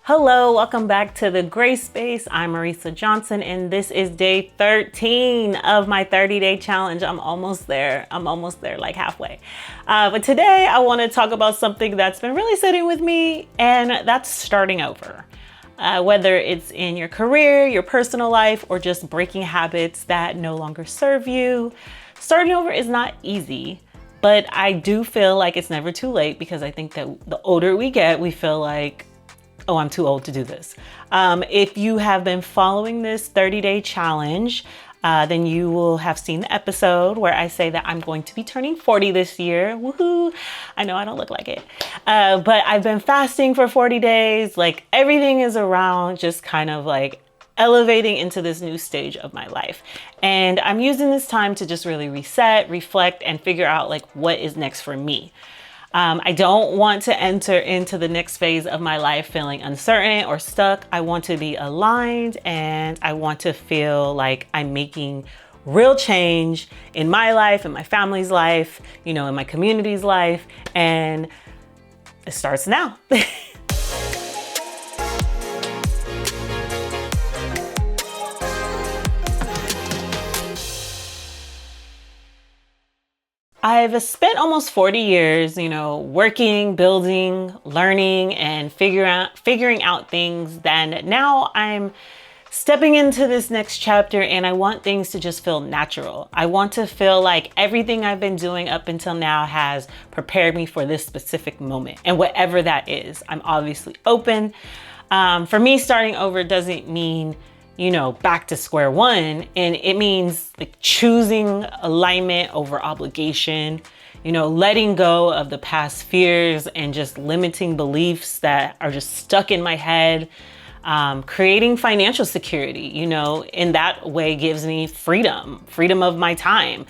Hello, welcome back to the Gray Space. I'm Marisa Johnson, and this is day 13 of my 30-day challenge. I'm almost there, like halfway. But today I want to talk about something that's been really sitting with me, and that's starting over. Whether it's in your career, your personal life, or just breaking habits that no longer serve you. Starting over is not easy, but I do feel like it's never too late, because I think that the older we get, we feel like, oh, I'm too old to do this. If you have been following this 30-day challenge, then you will have seen the episode where I say that I'm going to be turning 40 this year. Woohoo! I know I don't look like it. But I've been fasting for 40 days. Like, everything is around just kind of like elevating into this new stage of my life. And I'm using this time to just really reset, reflect, and figure out like what is next for me. I don't want to enter into the next phase of my life feeling uncertain or stuck. I want to be aligned, and I want to feel like I'm making real change in my life, in my family's life, in my community's life. And it starts now. I've spent almost 40 years, working, building, learning, and figuring out things. Then now I'm stepping into this next chapter, and I want things to just feel natural. I want to feel like everything I've been doing up until now has prepared me for this specific moment, and whatever that is. I'm obviously open. For me, starting over doesn't mean back to square one. And it means like choosing alignment over obligation, letting go of the past fears and just limiting beliefs that are just stuck in my head. Creating financial security, in that way gives me freedom of my time,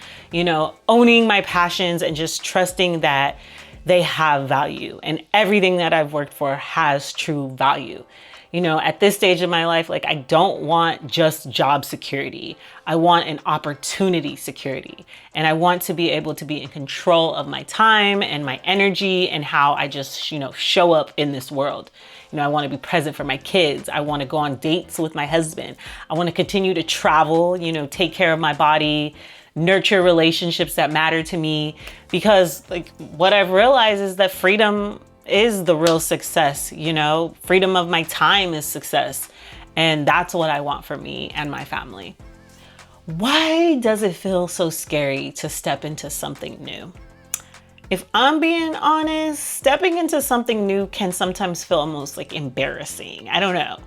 owning my passions and just trusting that they have value, and everything that I've worked for has true value. At this stage of my life, like, I don't want just job security. I want an opportunity security. And I want to be able to be in control of my time and my energy and how I just, show up in this world. I want to be present for my kids. I want to go on dates with my husband. I want to continue to travel, take care of my body, nurture relationships that matter to me. Because like, what I've realized is that freedom is the real success. Freedom of my time is success. And that's what I want for me and my family. Why does it feel so scary to step into something new? If I'm being honest, stepping into something new can sometimes feel almost like embarrassing. I don't know.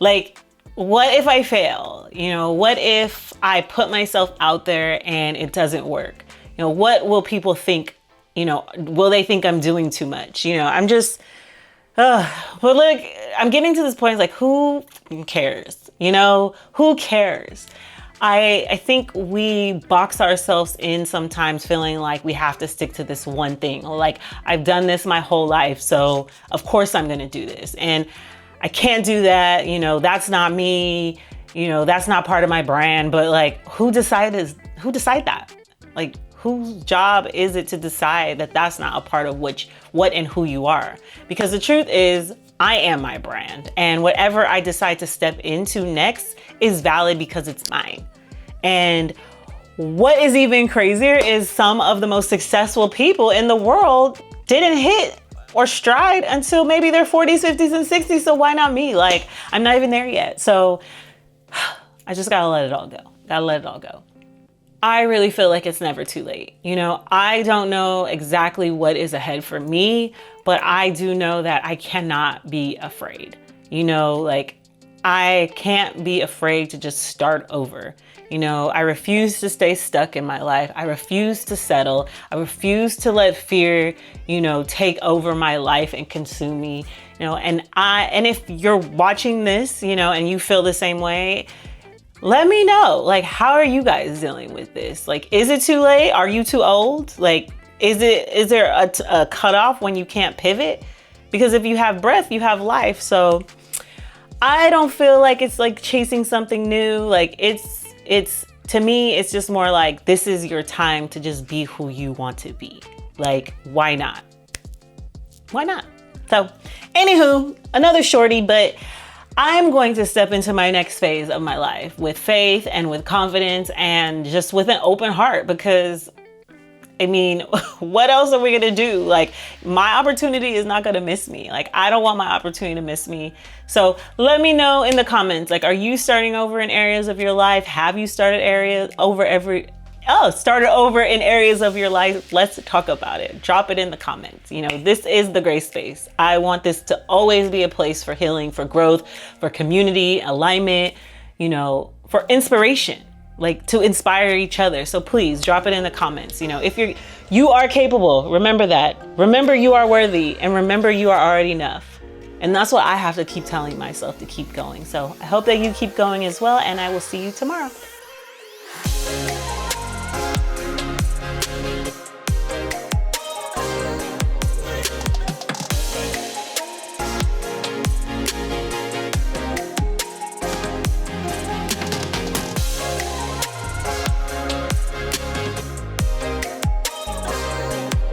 Like, what if I fail? What if I put myself out there and it doesn't work? What will people think? Will they think I'm doing too much? I'm just, but look, I'm getting to this point, like, who cares? Who cares? I think we box ourselves in sometimes, feeling like we have to stick to this one thing. Or like, I've done this my whole life, so of course I'm going to do this. And I can't do that. That's not me. That's not part of my brand. But like, who decide that? Like, whose job is it to decide that that's not a part of what and who you are? Because the truth is, I am my brand, and whatever I decide to step into next is valid because it's mine. And what is even crazier is some of the most successful people in the world didn't hit or stride until maybe their 40s, 50s, and 60s. So why not me? Like, I'm not even there yet. So I just gotta let it all go. I really feel like it's never too late. I don't know exactly what is ahead for me, but I do know that I cannot be afraid. Like, I can't be afraid to just start over. I refuse to stay stuck in my life. I refuse to settle. I refuse to let fear, take over my life and consume me. And if you're watching this, and you feel the same way, let me know, like, how are you guys dealing with this? Like, is it too late? Are you too old? Like, is there a cutoff when you can't pivot? Because if you have breath, you have life. So I don't feel like it's like chasing something new. Like, it's to me, it's just more like, this is your time to just be who you want to be. Like, why not? Why not? So anywho, another shorty, but I'm going to step into my next phase of my life with faith and with confidence and just with an open heart, because I mean, what else are we going to do? Like, my opportunity is not going to miss me. Like, I don't want my opportunity to miss me. So let me know in the comments, like, are you starting over in areas of your life? Have you started started over in areas of your life? Let's talk about it. Drop it in the comments. You know, this is the Grace Space. I want this to always be a place for healing, for growth, for community, alignment, you know, for inspiration, like to inspire each other. So please drop it in the comments. You know, if you are capable, remember that. Remember you are worthy, and remember you are already enough. And that's what I have to keep telling myself, to keep going. So I hope that you keep going as well, and I will see you tomorrow.